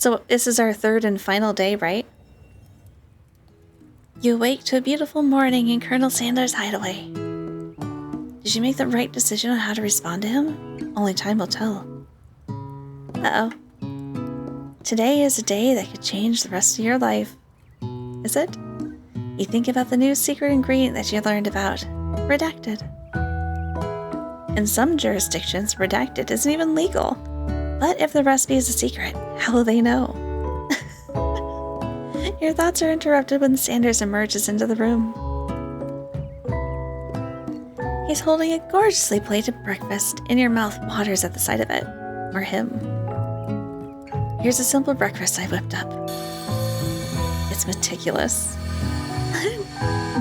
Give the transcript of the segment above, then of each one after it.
So this is our third and final day, right? You awake to a beautiful morning in Colonel Sanders' hideaway. Did you make the right decision on how to respond to him? Only time will tell. Uh-oh. Today is a day that could change the rest of your life. Is it? You think about the new secret ingredient that you learned about. Redacted. In some jurisdictions, redacted isn't even legal. But if the recipe is a secret, how will they know? Your thoughts are interrupted when Sanders emerges into the room. He's holding a gorgeously plated breakfast, and your mouth waters at the sight of it. Or him. Here's a simple breakfast I whipped up. It's meticulous.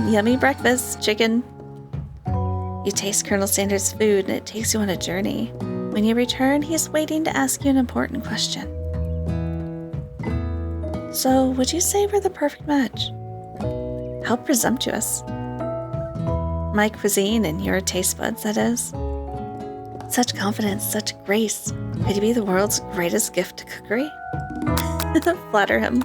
Yummy breakfast, chicken. You taste Colonel Sanders' food, and it takes you on a journey. When you return, he's waiting to ask you an important question. So, would you say we're the perfect match? How presumptuous. My cuisine and your taste buds, that is. Such confidence, such grace. Could you be the world's greatest gift to cookery? Flatter him.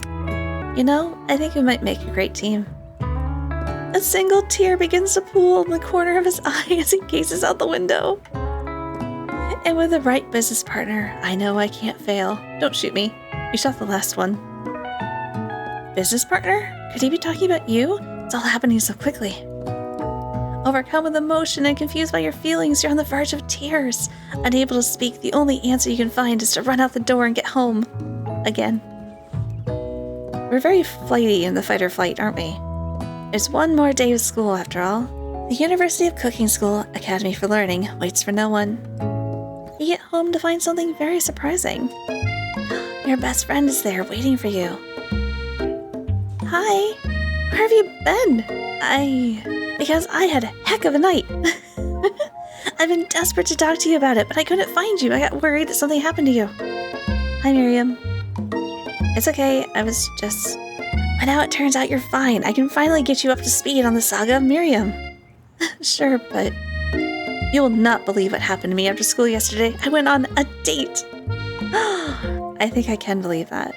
You know, I think we might make a great team. A single tear begins to pool in the corner of his eye as he gazes out the window. And with the right business partner, I know I can't fail. Don't shoot me. You shot the last one. Business partner? Could he be talking about you? It's all happening so quickly. Overcome with emotion and confused by your feelings, you're on the verge of tears. Unable to speak, the only answer you can find is to run out the door and get home. Again. We're very flighty in the fight or flight, aren't we? There's one more day of school after all. The University of Cooking School, Academy for Learning, waits for no one. You get home to find something very surprising. Your best friend is there waiting for you. Hi, where have you been? Because I had a heck of a night. I've been desperate to talk to you about it, but I couldn't find you. I got worried that something happened to you. Hi, Miriam. It's okay, But now it turns out you're fine. I can finally get you up to speed on the saga of Miriam. Sure, but you will not believe what happened to me after school yesterday. I went on a date. I think I can believe that.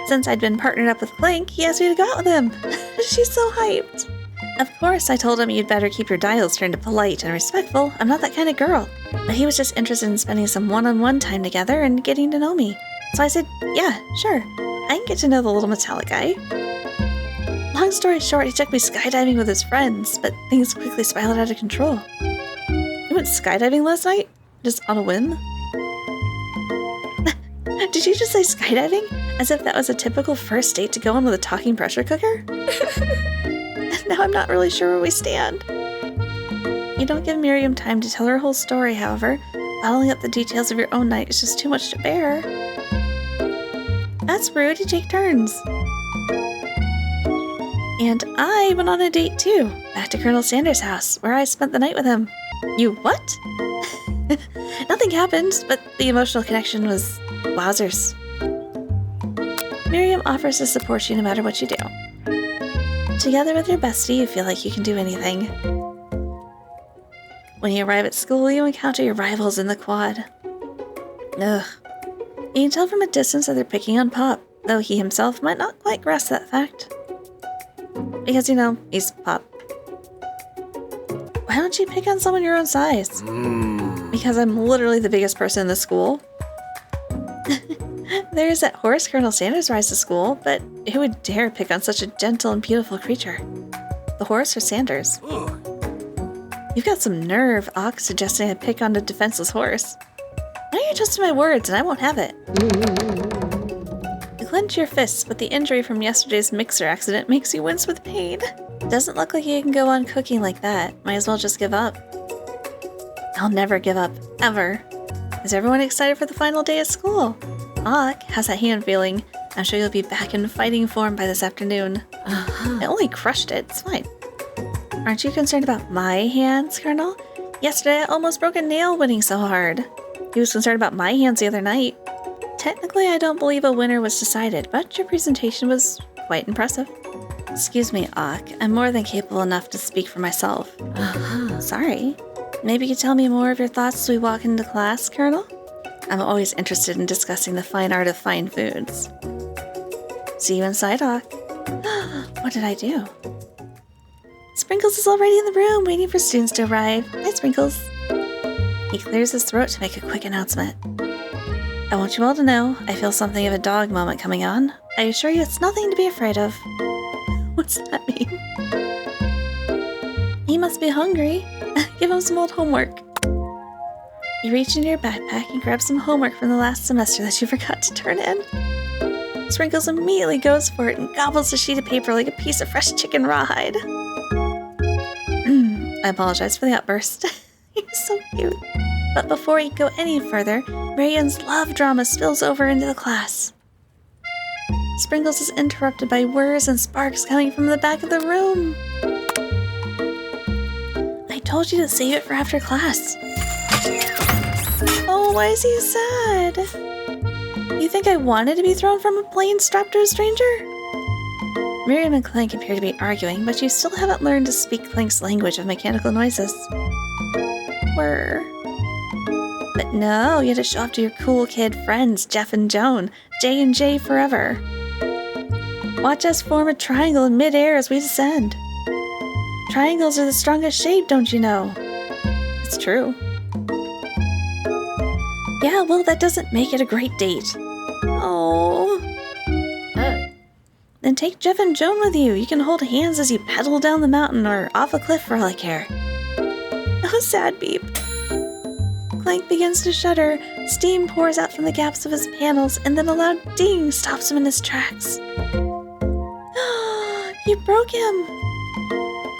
Since I'd been partnered up with Clank, he asked me to go out with him. She's so hyped. Of course, I told him you'd better keep your dials turned to polite and respectful. I'm not that kind of girl. But he was just interested in spending some one-on-one time together and getting to know me. So I said, yeah, sure. I can get to know the little metallic guy. Long story short, he took me skydiving with his friends, but things quickly spiraled out of control. You went skydiving last night? Just on a whim? Did you just say skydiving? As if that was a typical first date to go on with a talking pressure cooker? Now I'm not really sure where we stand. You don't give Miriam time to tell her whole story, however. Bottling up the details of your own night is just too much to bear. That's rude, you take turns. And I went on a date too, back to Colonel Sanders' house, where I spent the night with him. You what? Nothing happened, but the emotional connection was wowzers. Miriam offers to support you no matter what you do. Together with your bestie, you feel like you can do anything. When you arrive at school, you encounter your rivals in the quad. Ugh. You can tell from a distance that they're picking on Pop, though he himself might not quite grasp that fact. Because, you know, he's Pop. Why don't you pick on someone your own size? Because I'm literally the biggest person in the school. There's that horse Colonel Sanders rides to school, but who would dare pick on such a gentle and beautiful creature? The horse or Sanders? You've got some nerve, Awk, suggesting I pick on a defenseless horse. Now you're twisting my words, and I won't have it. You clench your fists, but the injury from yesterday's mixer accident makes you wince with pain. Doesn't look like you can go on cooking like that. Might as well just give up. I'll never give up, ever. Is everyone excited for the final day of school? Awk, how's that hand feeling? I'm sure you'll be back in fighting form by this afternoon. I only crushed it, it's fine. Aren't you concerned about my hands, Colonel? Yesterday I almost broke a nail winning so hard. He was concerned about my hands the other night. Technically, I don't believe a winner was decided, but your presentation was quite impressive. Excuse me, Awk. I'm more than capable enough to speak for myself. Sorry. Maybe you could tell me more of your thoughts as we walk into class, Colonel? I'm always interested in discussing the fine art of fine foods. See you inside, Awk. What did I do? Sprinkles is already in the room, waiting for students to arrive. Hi, Sprinkles. He clears his throat to make a quick announcement. I want you all to know I feel something of a dog moment coming on. I assure you it's nothing to be afraid of. What's that mean? He must be hungry. Give him some old homework. You reach into your backpack and grab some homework from the last semester that you forgot to turn in. Sprinkles immediately goes for it and gobbles the sheet of paper like a piece of fresh chicken rawhide. I apologize for the outburst. You're so cute. But before we go any further, Marian's love drama spills over into the class. Sprinkles is interrupted by whirs and sparks coming from the back of the room. I told you to save it for after class. Oh, why is he sad? You think I wanted to be thrown from a plane strapped to a stranger? Miriam and Clank appear to be arguing, but you still haven't learned to speak Clank's language of mechanical noises. Whir. But no, you had to show off to your cool kid friends, Jeff and Joan, J and J forever. Watch us form a triangle in midair as we descend. Triangles are the strongest shape, don't you know? It's true. Yeah, well, that doesn't make it a great date. Oh. Then take Jeff and Joan with you. You can hold hands as you pedal down the mountain or off a cliff for all I care. Oh, sad beep. Clank begins to shudder. Steam pours out from the gaps of his panels, and then a loud ding stops him in his tracks. You broke him.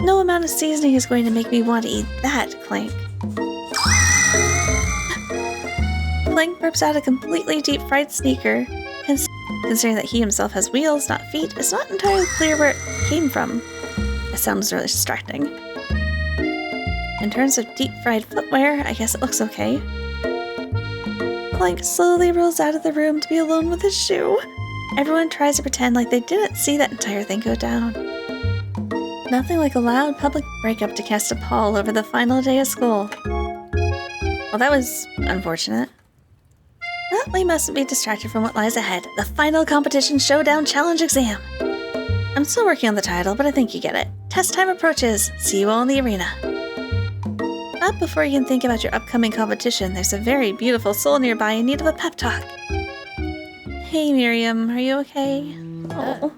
No amount of seasoning is going to make me want to eat that, Clank. Clank burps out a completely deep-fried sneaker. Considering that he himself has wheels, not feet, it's not entirely clear where it came from. It sounds really distracting. In terms of deep-fried footwear, I guess it looks okay. Clank slowly rolls out of the room to be alone with his shoe. Everyone tries to pretend like they didn't see that entire thing go down. Nothing like a loud public breakup to cast a pall over the final day of school. Well, that was unfortunate. But we mustn't be distracted from what lies ahead. The final competition showdown challenge exam. I'm still working on the title, but I think you get it. Test time approaches. See you all in the arena. But before you can think about your upcoming competition, there's a very beautiful soul nearby in need of a pep talk. Hey, Miriam, are you okay? Oh.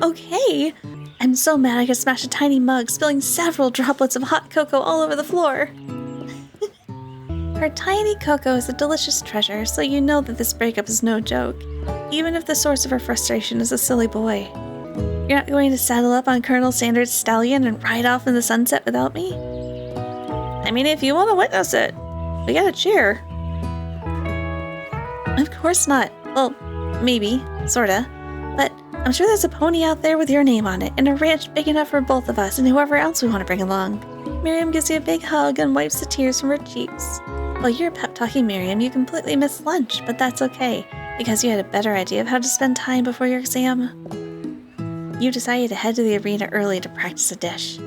Okay? I'm so mad I could smash a tiny mug, spilling several droplets of hot cocoa all over the floor. Her tiny cocoa is a delicious treasure, so you know that this breakup is no joke, even if the source of her frustration is a silly boy. You're not going to saddle up on Colonel Sanders' stallion and ride off in the sunset without me? I mean, if you want to witness it, we gotta cheer. Of course not. Well, maybe, sorta. But I'm sure there's a pony out there with your name on it, and a ranch big enough for both of us and whoever else we want to bring along. Miriam gives you a big hug and wipes the tears from her cheeks. While you're pep-talking Miriam, you completely missed lunch, but that's okay, because you had a better idea of how to spend time before your exam. You decided to head to the arena early to practice a dish.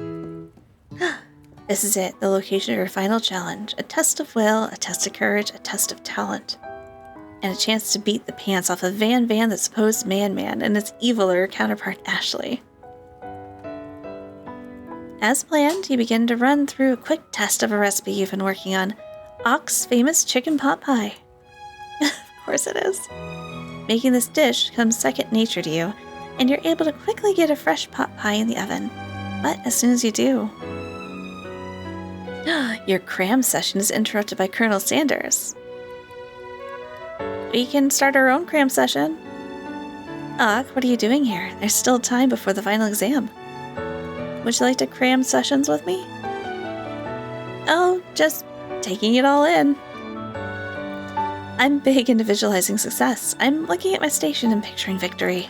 This is it, the location of your final challenge. A test of will, a test of courage, a test of talent. And a chance to beat the pants off of Van, the supposed man, and its eviler counterpart, Ashley. As planned, you begin to run through a quick test of a recipe you've been working on. Awk's famous chicken pot pie. Of course it is. Making this dish comes second nature to you, and you're able to quickly get a fresh pot pie in the oven. But as soon as you do, your cram session is interrupted by Colonel Sanders. We can start our own cram session. Awk, what are you doing here? There's still time before the final exam. Would you like to cram sessions with me? Oh, just taking it all in. I'm big into visualizing success. I'm looking at my station and picturing victory.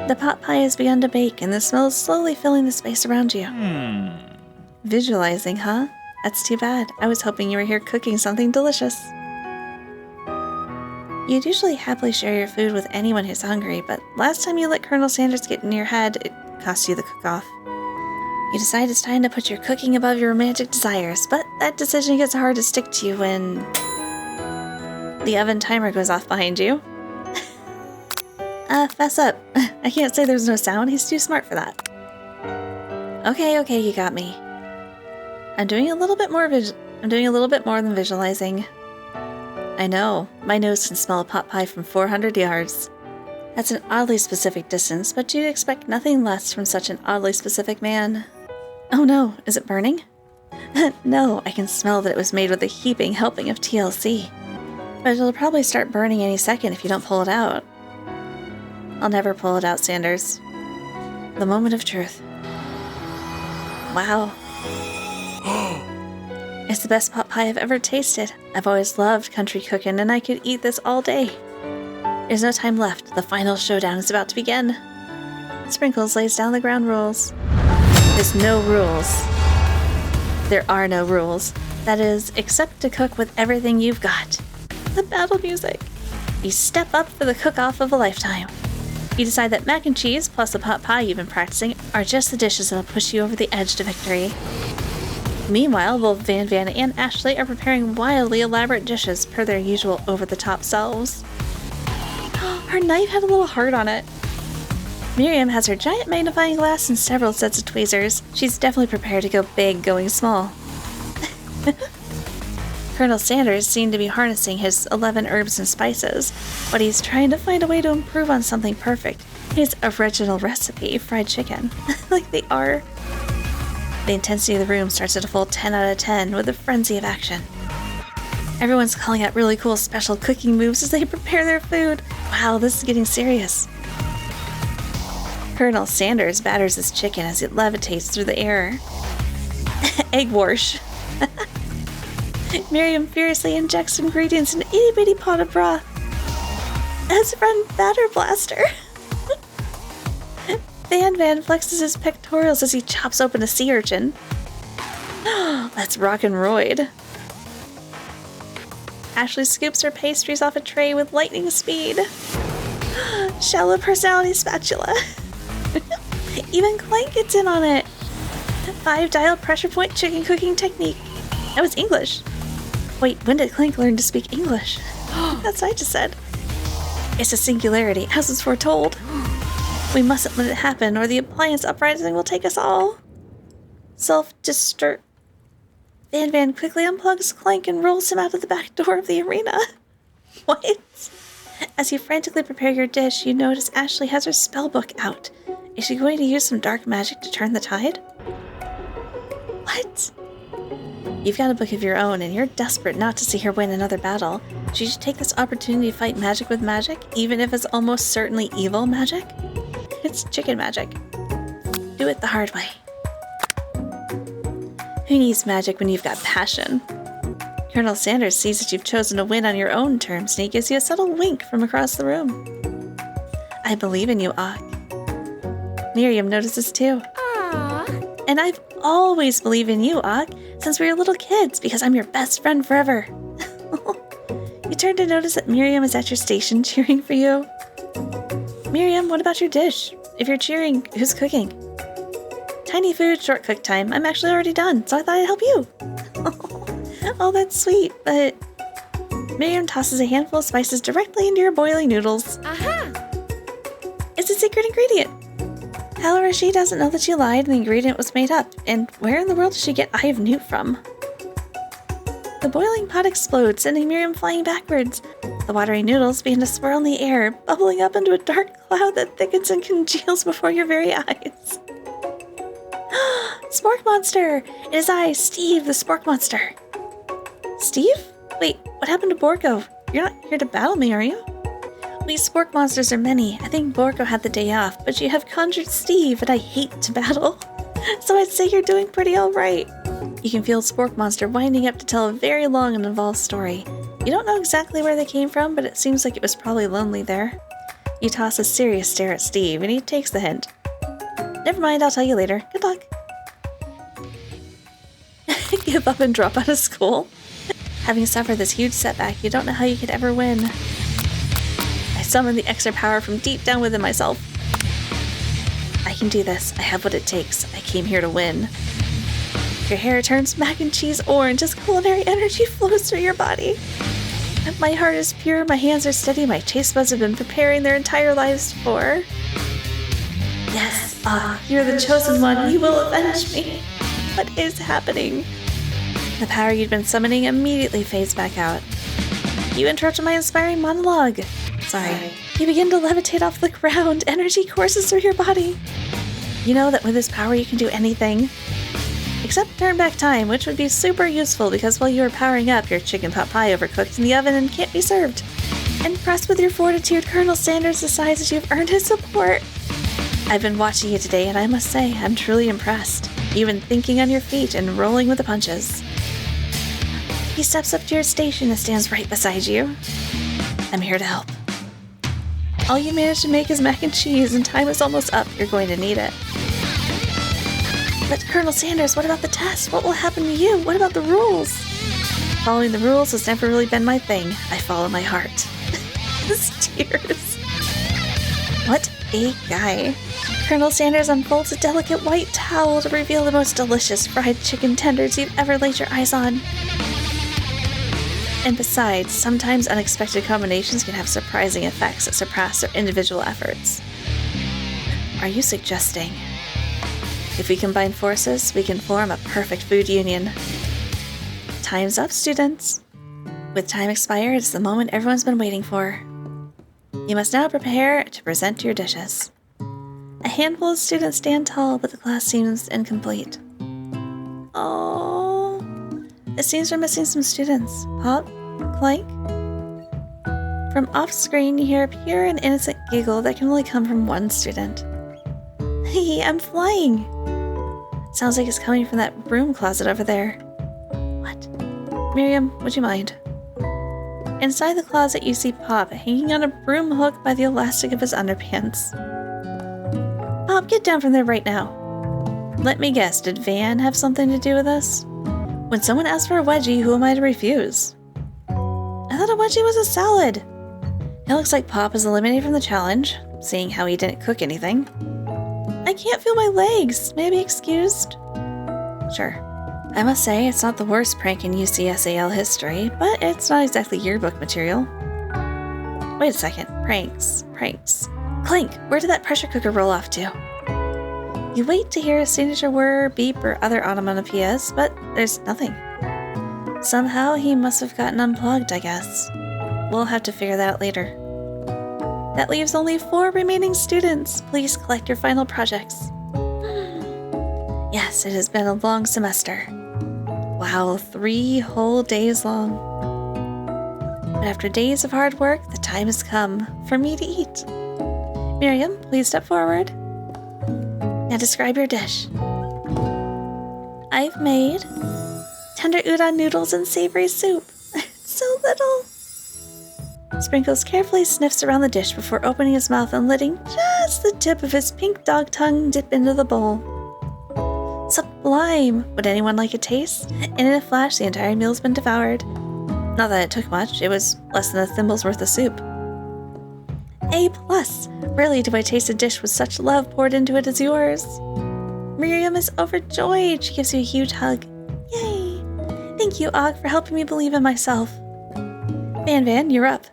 The pot pie has begun to bake, and the smell is slowly filling the space around you. Visualizing, huh? That's too bad. I was hoping you were here cooking something delicious. You'd usually happily share your food with anyone who's hungry, but last time you let Colonel Sanders get in your head, it cost you the cook-off. You decide it's time to put your cooking above your romantic desires, but that decision gets hard to stick to when The oven timer goes off behind you. Fess up. I can't say there's no sound. He's too smart for that. Okay, you got me. I'm doing a little bit more than visualizing. I know, my nose can smell a pot pie from 400 yards. That's an oddly specific distance, but you'd expect nothing less from such an oddly specific man. Oh no, is it burning? No, I can smell that it was made with a heaping helping of TLC. But it'll probably start burning any second if you don't pull it out. I'll never pull it out, Sanders. The moment of truth. Wow. It's the best pot pie I've ever tasted. I've always loved country cooking, and I could eat this all day. There's no time left. The final showdown is about to begin. Sprinkles lays down the ground rules. There's no rules. There are no rules. That is, except to cook with everything you've got. The battle music. You step up for the cook-off of a lifetime. You decide that mac and cheese plus the pot pie you've been practicing are just the dishes that'll push you over the edge to victory. Meanwhile, both Van Van and Ashley are preparing wildly elaborate dishes per their usual over-the-top selves. Her knife had a little heart on it. Miriam has her giant magnifying glass and several sets of tweezers. She's definitely prepared to go big going small. Colonel Sanders seemed to be harnessing his 11 herbs and spices, but he's trying to find a way to improve on something perfect. His original recipe, fried chicken. Like they are. The intensity of the room starts at a full 10 out of 10 with a frenzy of action. Everyone's calling out really cool special cooking moves as they prepare their food. Wow, this is getting serious. Colonel Sanders batters his chicken as it levitates through the air. Egg wash. Miriam furiously injects ingredients in an itty-bitty pot of broth. As friend Batter Blaster. Van Van flexes his pectorals as he chops open a sea urchin. Let's rock and roid. Ashley scoops her pastries off a tray with lightning speed. Shallow personality spatula. Even Clank gets in on it. 5-dial pressure point chicken cooking technique. That was English. Wait, when did Clank learn to speak English? That's what I just said. It's a singularity, as was foretold. We mustn't let it happen, or the appliance uprising will take us all. Self-destruct. Van Van quickly unplugs Clank and rolls him out of the back door of the arena. What? As you frantically prepare your dish, you notice Ashley has her spellbook out. Is she going to use some dark magic to turn the tide? What? You've got a book of your own, and you're desperate not to see her win another battle. Should you take this opportunity to fight magic with magic, even if it's almost certainly evil magic? It's chicken magic. Do it the hard way. Who needs magic when you've got passion? Colonel Sanders sees that you've chosen to win on your own terms, and he gives you a subtle wink from across the room. I believe in you, Awk. Miriam notices too. Aww. And I've always believed in you, Awk, since we were little kids, because I'm your best friend forever. You turn to notice that Miriam is at your station cheering for you. Miriam, what about your dish? If you're cheering, who's cooking? Tiny food, short cook time. I'm actually already done, so I thought I'd help you. Oh, that's sweet, but... Miriam tosses a handful of spices directly into your boiling noodles. Aha! It's a secret ingredient. However, she doesn't know that she lied and the ingredient was made up. And where in the world does she get Eye of Newt from? The boiling pot explodes, sending Miriam flying backwards. The watery noodles begin to swirl in the air, bubbling up into a dark cloud that thickens and congeals before your very eyes. Spork Monster! It is I, Steve, the Spork Monster. Steve? Wait, what happened to Borko? You're not here to battle me, are you? We Spork Monsters are many. I think Borko had the day off, but you have conjured Steve, and I hate to battle. So I'd say you're doing pretty alright. You can feel Spork Monster winding up to tell a very long and involved story. You don't know exactly where they came from, but it seems like it was probably lonely there. You toss a serious stare at Steve, and he takes the hint. Never mind, I'll tell you later. Good luck. Give up and drop out of school? Having suffered this huge setback, you don't know how you could ever win. I summon the extra power from deep down within myself. I can do this. I have what it takes. I came here to win. Your hair turns mac and cheese orange as culinary energy flows through your body. My heart is pure, my hands are steady, my taste buds have been preparing their entire lives for. Yes, you're the chosen one, you will avenge me. What is happening? The power you'd been summoning immediately fades back out. You interrupted my inspiring monologue. Sorry. You begin to levitate off the ground. Energy courses through your body. You know that with this power you can do anything. Except turn back time, which would be super useful because while you were powering up, your chicken pot pie overcooked in the oven and can't be served. Impressed with your fortitude, Colonel Sanders decides that you've earned his support. I've been watching you today, and I must say, I'm truly impressed. You've been thinking on your feet and rolling with the punches. He steps up to your station and stands right beside you. I'm here to help. All you managed to make is mac and cheese, and time is almost up. You're going to need it. But Colonel Sanders, what about the test? What will happen to you? What about the rules? Following the rules has never really been my thing. I follow my heart. His tears. What a guy. Colonel Sanders unfolds a delicate white towel to reveal the most delicious fried chicken tenders you've ever laid your eyes on. And besides, sometimes unexpected combinations can have surprising effects that surpass their individual efforts. Are you suggesting? If we combine forces, we can form a perfect food union. Time's up, students. With time expired, it's the moment everyone's been waiting for. You must now prepare to present your dishes. A handful of students stand tall, but the class seems incomplete. Oh, it seems we're missing some students. Pop? Clank? From off-screen, you hear a pure and innocent giggle that can only come from one student. Hey, I'm flying! Sounds like it's coming from that broom closet over there. What? Miriam, would you mind? Inside the closet, you see Pop hanging on a broom hook by the elastic of his underpants. Pop, get down from there right now. Let me guess, did Van have something to do with this? When someone asks for a wedgie, who am I to refuse? I thought a wedgie was a salad. It looks like Pop is eliminated from the challenge, seeing how he didn't cook anything. I can't feel my legs. May I be excused? Sure. I must say, it's not the worst prank in UCSAL history, but it's not exactly yearbook material. Wait a second. Pranks. Clink, where did that pressure cooker roll off to? You wait to hear a signature whir, beep, or other onomatopoeias, but there's nothing. Somehow he must have gotten unplugged, I guess. We'll have to figure that out later. That leaves only 4 remaining students. Please collect your final projects. Yes, it has been a long semester. Wow, 3 whole days long. But after days of hard work, the time has come for me to eat. Miriam, please step forward. Now describe your dish. I've made tender udon noodles and savory soup. It's so little. Sprinkles carefully sniffs around the dish before opening his mouth and letting just the tip of his pink dog tongue dip into the bowl. Sublime! Would anyone like a taste? And in a flash, the entire meal's been devoured. Not that it took much, it was less than a thimble's worth of soup. A+. Rarely do I taste a dish with such love poured into it as yours. Miriam is overjoyed. She gives you a huge hug. Yay! Thank you, Awk, for helping me believe in myself. Van, you're up.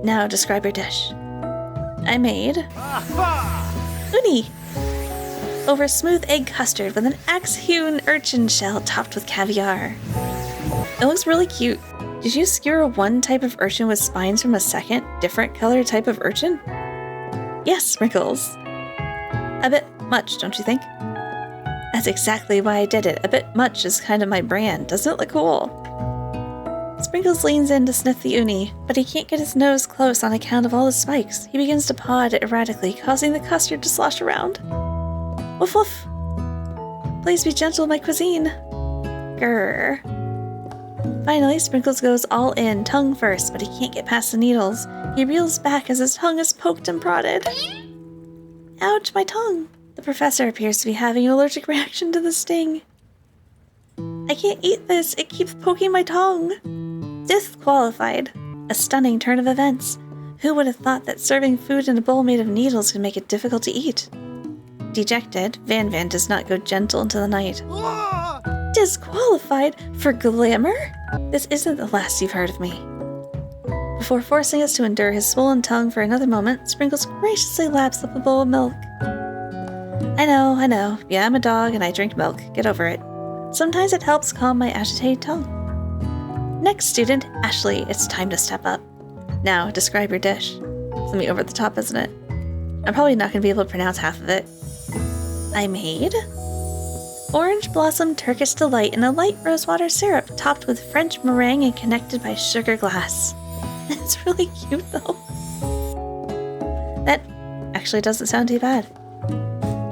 Now describe your dish. I made uni over smooth egg custard with an axe-hewn urchin shell topped with caviar. It looks really cute. Did you skewer one type of urchin with spines from a second, different color type of urchin? Yes, Sprinkles. A bit much, don't you think? That's exactly why I did it. A bit much is kind of my brand. Doesn't it look cool? Sprinkles leans in to sniff the uni, but he can't get his nose close on account of all the spikes. He begins to paw at it erratically, causing the custard to slosh around. Woof woof! Please be gentle, my cuisine. Grrr. Finally, Sprinkles goes all in, tongue first, but he can't get past the needles. He reels back as his tongue is poked and prodded. Ouch, my tongue! The professor appears to be having an allergic reaction to the sting. I can't eat this, it keeps poking my tongue. Disqualified. A stunning turn of events. Who would have thought that serving food in a bowl made of needles could make it difficult to eat? Dejected, Van does not go gentle into the night. Disqualified? For glamour? This isn't the last you've heard of me. Before forcing us to endure his swollen tongue for another moment, Sprinkles graciously laps up a bowl of milk. I know. Yeah, I'm a dog and I drink milk. Get over it. Sometimes it helps calm my agitated tongue. Next student, Ashley, it's time to step up. Now, describe your dish. Something over the top, isn't it? I'm probably not going to be able to pronounce half of it. I made orange blossom Turkish delight in a light rosewater syrup topped with French meringue and connected by sugar glass. It's really cute though. That actually doesn't sound too bad.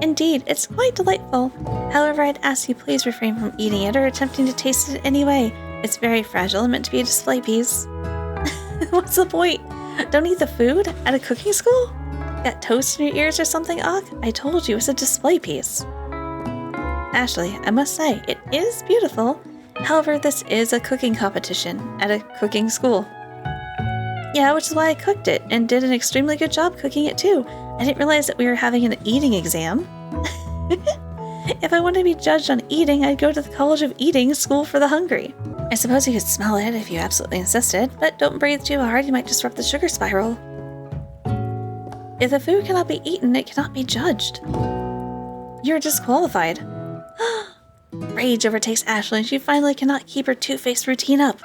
Indeed, it's quite delightful. However, I'd ask you please refrain from eating it or attempting to taste it in any way. It's very fragile and meant to be a display piece. What's the point? Don't eat the food? At a cooking school? Got toast in your ears or something, Awk? I told you it's a display piece. Ashley, I must say, it is beautiful. However, this is a cooking competition at a cooking school. Yeah, which is why I cooked it and did an extremely good job cooking it too. I didn't realize that we were having an eating exam. If I wanted to be judged on eating, I'd go to the College of Eating School for the Hungry. I suppose you could smell it if you absolutely insisted, but don't breathe too hard, you might disrupt the sugar spiral. If the food cannot be eaten, it cannot be judged. You're disqualified. Rage overtakes Ashley and she finally cannot keep her two-faced routine up.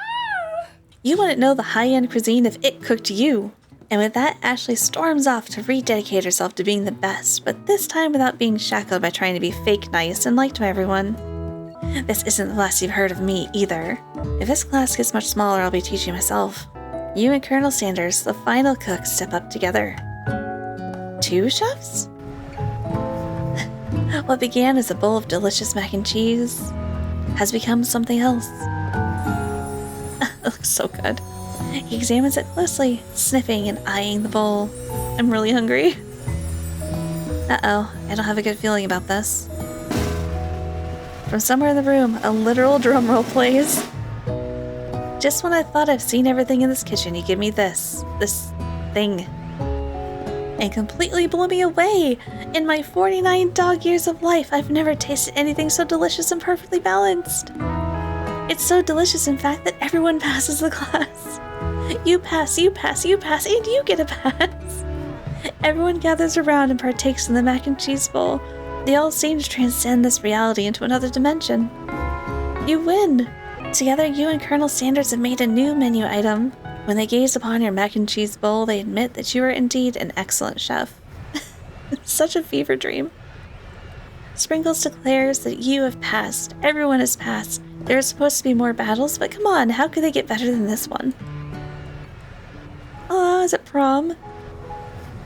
You wouldn't know the high-end cuisine if it cooked you. And with that, Ashley storms off to rededicate herself to being the best, but this time without being shackled by trying to be fake nice and liked by everyone. This isn't the last you've heard of me, either. If this class gets much smaller, I'll be teaching myself. You and Colonel Sanders, the final cook, step up together. 2 chefs? What began as a bowl of delicious mac and cheese has become something else. It looks so good. He examines it closely, sniffing and eyeing the bowl. I'm really hungry. Uh-oh, I don't have a good feeling about this. From somewhere in the room, a literal drum roll plays. Just when I thought I've seen everything in this kitchen, you give me this thing. And completely blew me away. In my 49 dog years of life, I've never tasted anything so delicious and perfectly balanced. It's so delicious, in fact, that everyone passes the class. You pass, and you get a pass. Everyone gathers around and partakes in the mac and cheese bowl. They all seem to transcend this reality into another dimension. You win! Together, you and Colonel Sanders have made a new menu item. When they gaze upon your mac and cheese bowl, they admit that you are indeed an excellent chef. Such a fever dream. Sprinkles declares that you have passed. Everyone has passed. There are supposed to be more battles, but come on, how could they get better than this one? Oh, is it prom?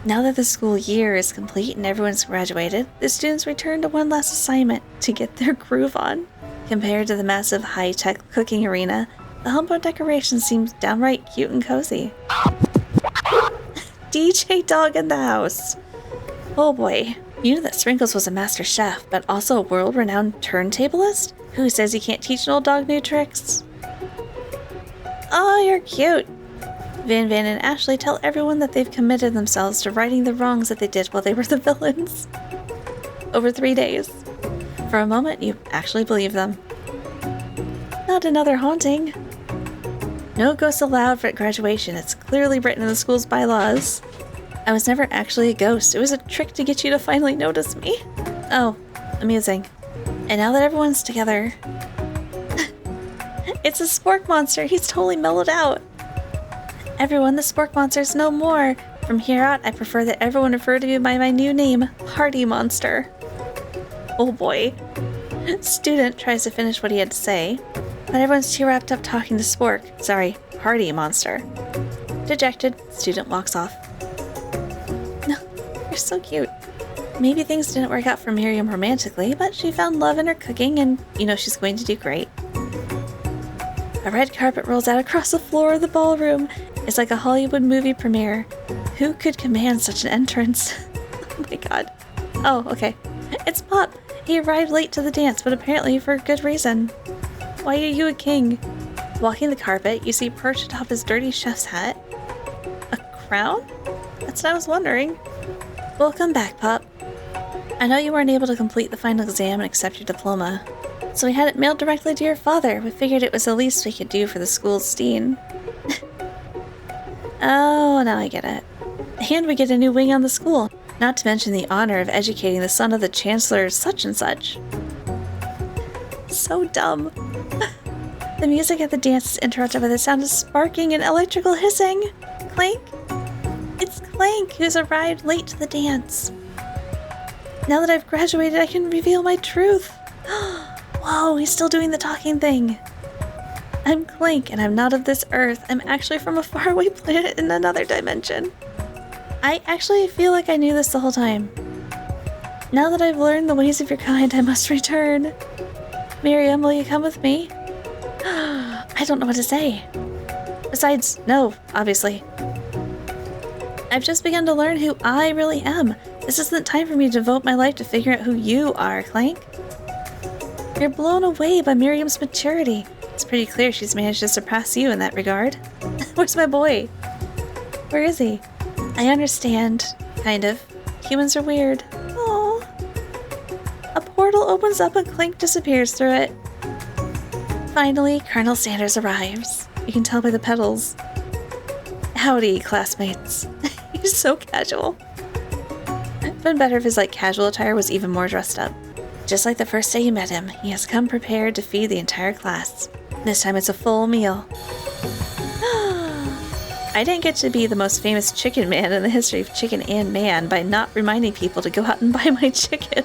Now that the school year is complete and everyone's graduated, the students return to one last assignment to get their groove on. Compared to the massive high-tech cooking arena, the humble decoration seems downright cute and cozy. DJ Dog in the house! Oh boy. You know that Sprinkles was a master chef, but also a world-renowned turntablist? Who says he can't teach an old dog new tricks? Oh, you're cute! Van and Ashley tell everyone that they've committed themselves to righting the wrongs that they did while they were the villains. Over 3 days. For a moment, you actually believe them. Not another haunting. No ghosts allowed for graduation. It's clearly written in the school's bylaws. I was never actually a ghost. It was a trick to get you to finally notice me. Oh, amusing. And now that everyone's together... It's a spork monster. He's totally mellowed out. Everyone, the spork monster's no more. From here out, I prefer that everyone refer to me by my new name, Party Monster. Oh boy. Student tries to finish what he had to say, but everyone's too wrapped up talking to Spork. Sorry, Party Monster. Dejected, student walks off. No, you're so cute. Maybe things didn't work out for Miriam romantically, but she found love in her cooking and, you know, she's going to do great. A red carpet rolls out across the floor of the ballroom. It's like a Hollywood movie premiere. Who could command such an entrance? Oh my god. Oh, okay. It's Pop. He arrived late to the dance, but apparently for good reason. Why are you a king? Walking the carpet, you see perched atop his dirty chef's hat. A crown? That's what I was wondering. Welcome back, Pop. I know you weren't able to complete the final exam and accept your diploma, so we had it mailed directly to your father. We figured it was the least we could do for the school's dean. Oh, now I get it. And we get a new wing on the school, not to mention the honor of educating the son of the chancellor such and such. So dumb. The music at the dance is interrupted by the sound of sparking and electrical hissing. Clank? It's Clank who's arrived late to the dance. Now that I've graduated, I can reveal my truth. Whoa, he's still doing the talking thing. I'm Clank, and I'm not of this earth. I'm actually from a faraway planet in another dimension. I actually feel like I knew this the whole time. Now that I've learned the ways of your kind, I must return. Miriam, will you come with me? I don't know what to say. Besides, no, obviously. I've just begun to learn who I really am. This isn't time for me to devote my life to figuring out who you are, Clank. You're blown away by Miriam's maturity. It's pretty clear she's managed to surpass you in that regard. Where's my boy? Where is he? I understand, kind of. Humans are weird. Aww. A portal opens up and Clank disappears through it. Finally, Colonel Sanders arrives. You can tell by the petals. Howdy, classmates. He's so casual. It'd been better if his casual attire was even more dressed up. Just like the first day you met him, he has come prepared to feed the entire class. This time it's a full meal. I didn't get to be the most famous chicken man in the history of chicken and man by not reminding people to go out and buy my chicken.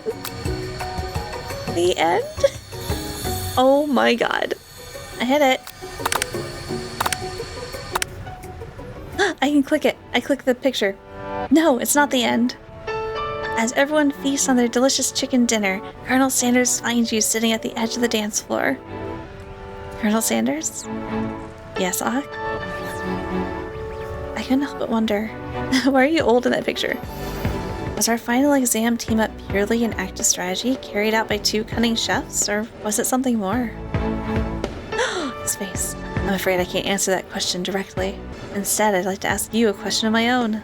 The end? Oh my god. I hit it. I can click it. I click the picture. No, it's not the end. As everyone feasts on their delicious chicken dinner, Colonel Sanders finds you sitting at the edge of the dance floor. Colonel Sanders? Yes, Awk? I couldn't help but wonder, why are you old in that picture? Was our final exam team up purely an act of strategy carried out by two cunning chefs, or was it something more? His face. I'm afraid I can't answer that question directly. Instead, I'd like to ask you a question of my own.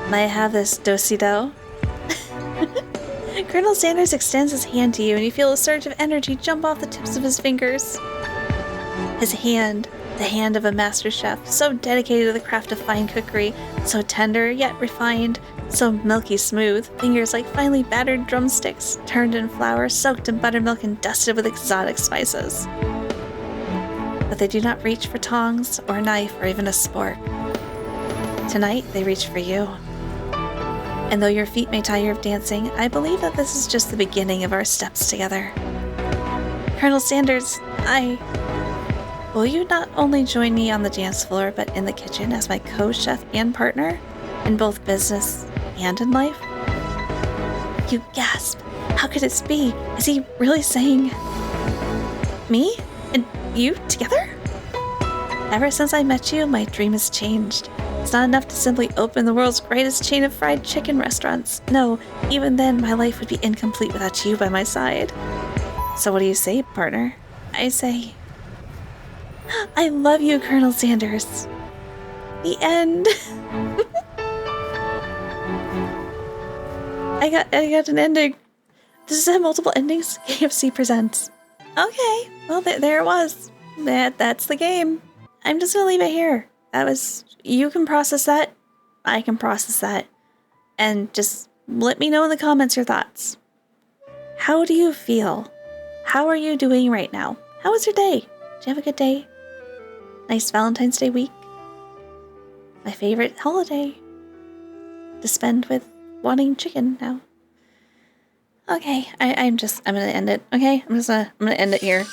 May I have this do-si-do? Colonel Sanders extends his hand to you, and you feel a surge of energy jump off the tips of his fingers. His hand, the hand of a master chef, so dedicated to the craft of fine cookery, so tender yet refined, so milky smooth, fingers like finely battered drumsticks, turned in flour, soaked in buttermilk, and dusted with exotic spices. But they do not reach for tongs, or a knife, or even a spork. Tonight, they reach for you. And though your feet may tire of dancing, I believe that this is just the beginning of our steps together. Colonel Sanders, will you not only join me on the dance floor, but in the kitchen as my co-chef and partner, in both business and in life? You gasp. How could this be? Is he really saying... Me? And you together? Ever since I met you, my dream has changed. It's not enough to simply open the world's greatest chain of fried chicken restaurants. No, even then, my life would be incomplete without you by my side. So what do you say, partner? I say... I love you, Colonel Sanders. The end. I got an ending. Does this have multiple endings? KFC presents. Okay, well, there it was. That's the game. I'm just gonna leave it here. You can process that. I can process that. And just let me know in the comments your thoughts. How do you feel? How are you doing right now? How was your day? Did you have a good day? Nice Valentine's Day week? My favorite holiday to spend with wanting chicken now. Okay, I'm gonna end it, okay? I'm gonna end it here.